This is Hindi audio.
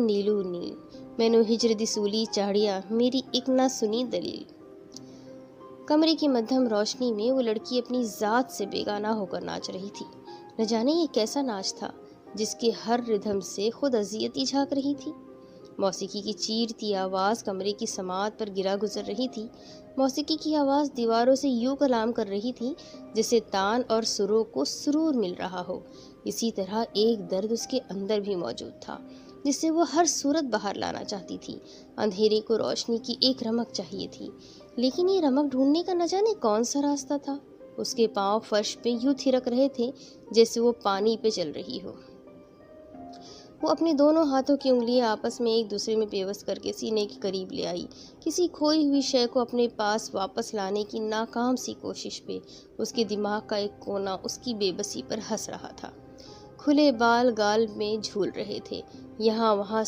नीलू नील, मैनू हिजर दी सूली चाढ़िया, मेरी एक ना सुनी दलील। कमरे की मध्यम रोशनी में वो लड़की अपनी ज़ात से बेगाना होकर नाच रही थी। न जाने ये कैसा नाच था जिसके हर रिदम से खुद अजियत ही झांक रही थी। मौसीकी की चीरती आवाज़ कमरे की समात पर गिरा गुजर रही थी। मौसीकी की आवाज़ दीवारों से यूं कलाम कर रही थी जिसे तान और सुरों को सुरूर मिल रहा हो। इसी तरह एक दर्द उसके अंदर भी मौजूद था जिससे वो हर सूरत बाहर लाना चाहती थी। अंधेरे को रोशनी की एक रमक चाहिए थी, लेकिन ये रमक ढूंढने का न जाने कौन सा रास्ता था। उसके पांव फर्श पे यूं थिरक रहे थे जैसे वो पानी पे चल रही हो। वो अपने दोनों हाथों की उंगलियां आपस में एक दूसरे में पेवस्त करके सीने के करीब ले आई, किसी खोई हुई शय को अपने पास वापस लाने की नाकाम सी कोशिश पे। उसके दिमाग का एक कोना उसकी बेबसी पर हंस रहा था। खुले बाल गाल में झूल रहे थे, यहाँ वहाँ